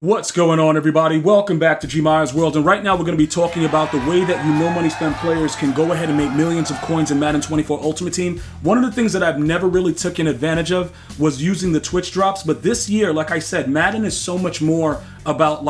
What's going on, everybody? Welcome back to GmiasWorld, and right now we're going to be talking about the way that no money spent players can go ahead and make millions of coins in Madden 24 Ultimate Team. One of the things that I've never really taken advantage of was using the Twitch drops, but this year, like I said, Madden is so much more about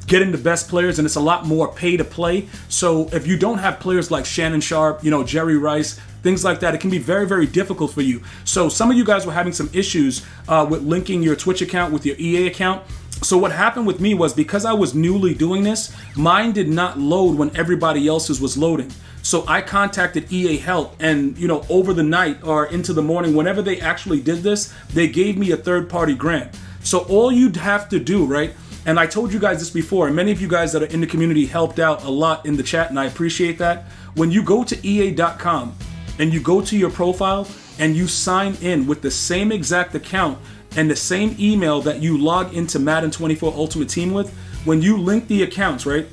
getting the best players, and it's a lot more pay to play. So if you don't have players like Shannon Sharp, Jerry Rice, things like that, it can be very, very difficult for you. So some of you guys were having some issues with linking your Twitch account with your EA account. So what happened with me was, because I was newly doing this, mine did not load when everybody else's was loading. So I contacted EA Help, and over the night or into the morning, whenever they actually did this, they gave me a third-party grant. So all you'd have to do, right? And I told you guys this before, and many of you guys that are in the community helped out a lot in the chat, and I appreciate that. When you go to EA.com and you go to your profile and you sign in with the same exact account and the same email that you log into Madden 24 Ultimate Team with, when you link the accounts, right?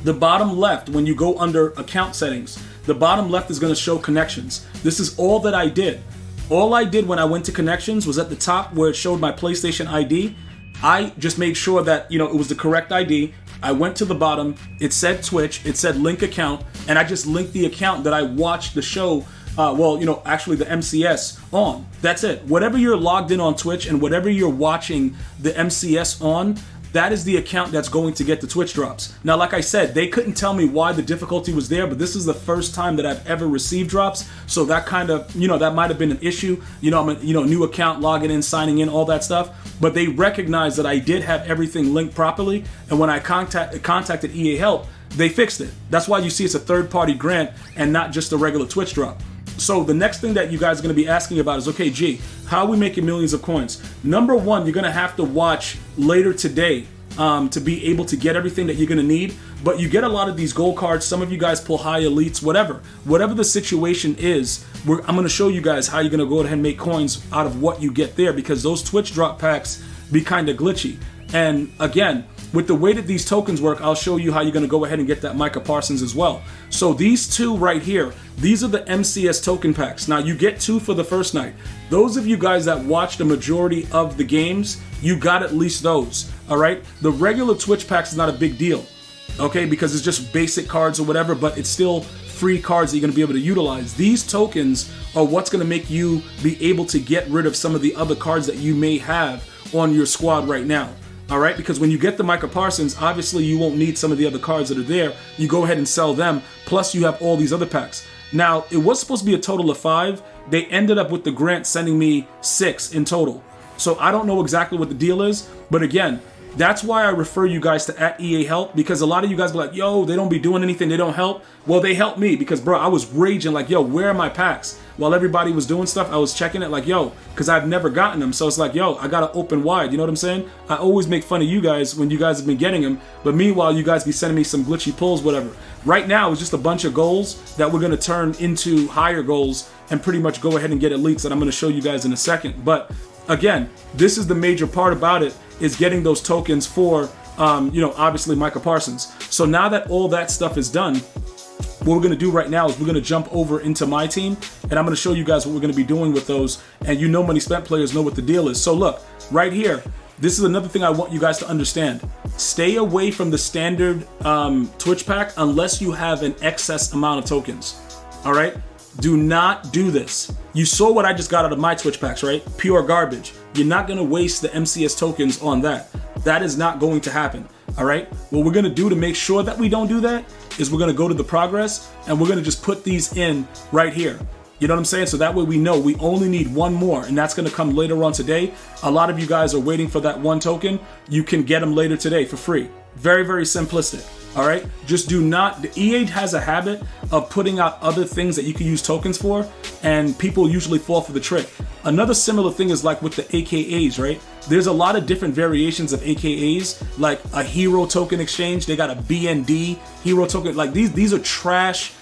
The bottom left, when you go under account settings, the bottom left is going to show connections. This is all that I did. All I did when I went to connections was at the top where it showed my PlayStation ID. I just made sure that, it was the correct ID. I went to the bottom, it said Twitch, it said link account, and I just linked the account that I watched the show, actually the MCS on. That's it. Whatever you're logged in on Twitch and whatever you're watching the MCS on, that is the account that's going to get the Twitch drops. Now, like I said, they couldn't tell me why the difficulty was there, but this is the first time that I've ever received drops. So that kind of, that might have been an issue. I'm a, new account, logging in, signing in, all that stuff. But they recognized that I did have everything linked properly. And when I contacted EA Help, they fixed it. That's why you see it's a third-party grant and not just a regular Twitch drop. So the next thing that you guys are going to be asking about is, okay, G, how are we making millions of coins? Number one, you're going to have to watch later today to be able to get everything that you're going to need. But you get a lot of these gold cards. Some of you guys pull high elites, whatever the situation is. I'm going to show you guys how you're going to go ahead and make coins out of what you get there, because those Twitch drop packs be kind of glitchy. And again, with the way that these tokens work, I'll show you how you're going to go ahead and get that Micah Parsons as well. So these two right here, these are the MCS token packs. Now you get two for the first night. Those of you guys that watch the majority of the games, you got at least those, all right? The regular Twitch packs is not a big deal, okay? Because it's just basic cards or whatever, but it's still free cards that you're going to be able to utilize. These tokens are what's going to make you be able to get rid of some of the other cards that you may have on your squad right now. All right, because when you get the Micah Parsons, obviously you won't need some of the other cards that are there. You go ahead and sell them, plus you have all these other packs. Now, it was supposed to be a total of 5. They ended up with the grant sending me 6 in total. So I don't know exactly what the deal is, but again, that's why I refer you guys to @EA Help, because a lot of you guys be like, yo, they don't be doing anything, they don't help. Well, they helped me because, bro, I was raging like, yo, where are my packs? While everybody was doing stuff, I was checking it like, yo, because I've never gotten them. So it's like, yo, I got to open wide. You know what I'm saying? I always make fun of you guys when you guys have been getting them. But meanwhile, you guys be sending me some glitchy pulls, whatever. Right now, it's just a bunch of goals that we're going to turn into higher goals and pretty much go ahead and get elites that I'm going to show you guys in a second. But again, this is the major part about it, is getting those tokens for, obviously Micah Parsons. So now that all that stuff is done, what we're going to do right now is we're going to jump over into my team, and I'm going to show you guys what we're going to be doing with those. And money spent players know what the deal is. So look, right here, this is another thing I want you guys to understand. Stay away from the standard Twitch pack unless you have an excess amount of tokens. All right? Do not do this. You saw what I just got out of my Twitch packs, right? Pure garbage. You're not going to waste the MCS tokens on that. That is not going to happen. All right? What we're going to do to make sure that we don't do that is we're going to go to the progress and we're going to just put these in right here. You know what I'm saying? So that way we know we only need one more, and that's going to come later on today. A lot of you guys are waiting for that one token. You can get them later today for free. Very, very simplistic. All right? Just do not, the EA has a habit of putting out other things that you can use tokens for, and people usually fall for the trick. Another similar thing is like with the AKAs, right? There's a lot of different variations of AKAs, like a hero token exchange. They got a BND hero token. Like these are trash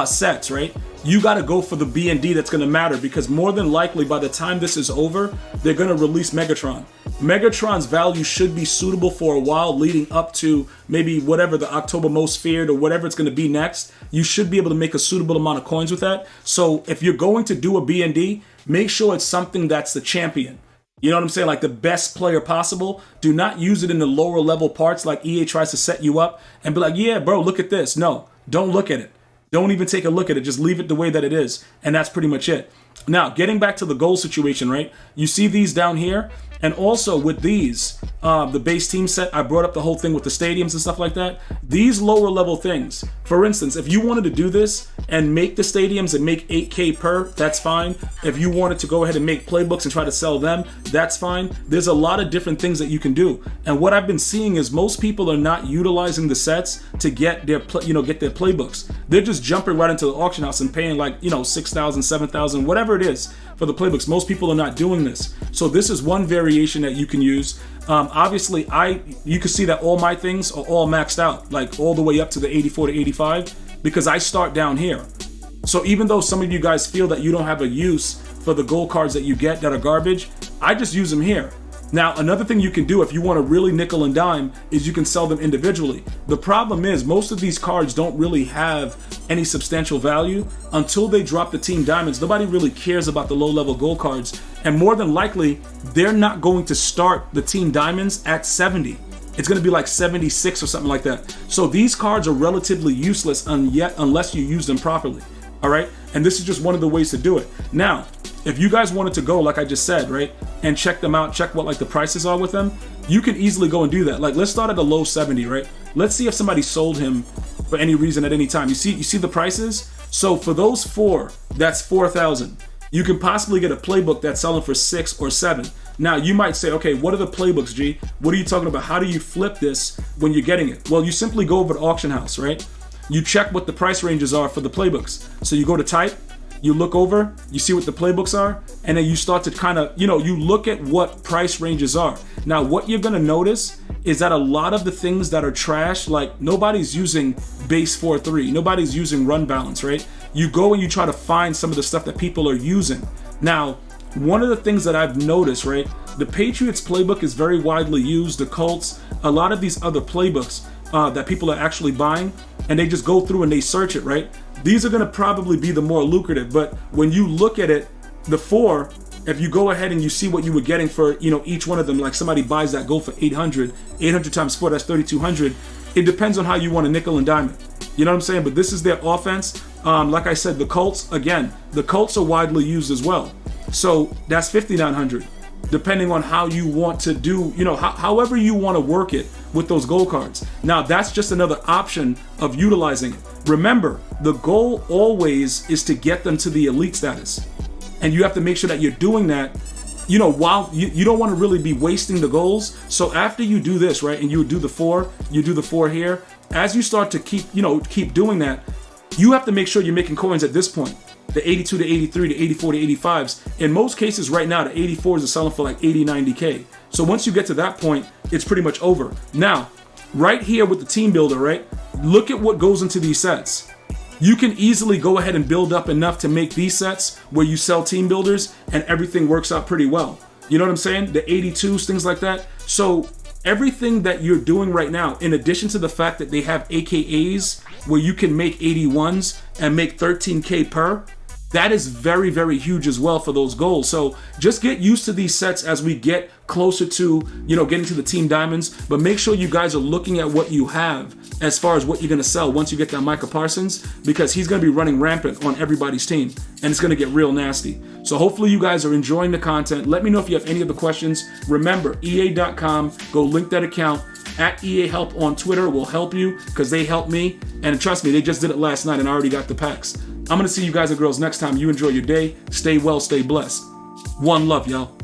sets, right? You got to go for the BND that's going to matter, because more than likely by the time this is over, they're going to release Megatron. Megatron's value should be suitable for a while leading up to maybe whatever the October Most Feared or whatever it's going to be next. You should be able to make a suitable amount of coins with that. So if you're going to do a BND, make sure it's something that's the champion. You know what I'm saying? Like the best player possible. Do not use it in the lower level parts like EA tries to set you up and be like, yeah, bro, look at this. No, don't look at it. Don't even take a look at it. Just leave it the way that it is. And that's pretty much it. Now, getting back to the goal situation, right? You see these down here. And also with these, the base team set, I brought up the whole thing with the stadiums and stuff like that. These lower level things, for instance, if you wanted to do this and make the stadiums and make 8K per, that's fine. If you wanted to go ahead and make playbooks and try to sell them, that's fine. There's a lot of different things that you can do. And what I've been seeing is most people are not utilizing the sets to get their, get their playbooks. They're just jumping right into the auction house and paying like, $6,000, $7,000, whatever it is for the playbooks. Most people are not doing this. So this is one variation that you can use. Obviously, you can see that all my things are all maxed out, like all the way up to the 84 to 85, because I start down here. So even though some of you guys feel that you don't have a use for the gold cards that you get that are garbage, I just use them here. Now, another thing you can do if you want to really nickel and dime is you can sell them individually. The problem is most of these cards don't really have any substantial value until they drop the team diamonds. Nobody really cares about the low-level gold cards. And more than likely, they're not going to start the team diamonds at 70. It's going to be like 76 or something like that. So these cards are relatively useless unless you use them properly. All right? And this is just one of the ways to do it. Now, if you guys wanted to go, like I just said, right, and check them out, check what like the prices are with them, you can easily go and do that. Like, let's start at a low 70, right? Let's see if somebody sold him for any reason at any time. You see the prices? So for those 4, that's 4,000. You can possibly get a playbook that's selling for 6 or 7. Now you might say, okay, what are the playbooks, G? What are you talking about? How do you flip this when you're getting it? Well, you simply go over to auction house, right? You check what the price ranges are for the playbooks. So you go to type, you look over, you see what the playbooks are, and then you start to kind of, you look at what price ranges are. Now, what you're gonna notice is that a lot of the things that are trash, like nobody's using base 4-3, nobody's using run balance, right? You go and you try to find some of the stuff that people are using. Now, one of the things that I've noticed, right, the Patriots playbook is very widely used, the Colts, a lot of these other playbooks that people are actually buying, and they just go through and they search it, right? These are going to probably be the more lucrative, but when you look at it, the 4, if you go ahead and you see what you were getting for, each one of them, like somebody buys that gold for 800 times 4, that's 3,200. It depends on how you want to nickel and dime it. You know what I'm saying? But this is their offense. Like I said, the Colts, again, the Colts are widely used as well. So that's 5,900, depending on how you want to do, however you want to work it with those gold cards. Now, that's just another option of utilizing it. Remember, the goal always is to get them to the elite status. And you have to make sure that you're doing that, while you don't want to really be wasting the goals. So after you do this, right, and you do the 4, here, as you start to keep doing that, you have to make sure you're making coins at this point. The 82 to 83 to 84 to 85s. In most cases right now, the 84s are selling for like 80, 90K. So once you get to that point, it's pretty much over. Now, right here with the team builder, right? Look at what goes into these sets. You can easily go ahead and build up enough to make these sets where you sell team builders and everything works out pretty well. You know what I'm saying? The 82s, things like that. So everything that you're doing right now, in addition to the fact that they have AKAs where you can make 81s and make 13K per, that is very, very huge as well for those goals. So just get used to these sets as we get closer to, getting to the team diamonds. But make sure you guys are looking at what you have as far as what you're going to sell once you get that Micah Parsons, because he's going to be running rampant on everybody's team and it's going to get real nasty. So hopefully you guys are enjoying the content. Let me know if you have any other questions. Remember, EA.com, go link that account. At EA Help on Twitter will help you because they helped me. And trust me, they just did it last night and I already got the packs. I'm going to see you guys and girls next time. You enjoy your day. Stay well, stay blessed. One love, y'all.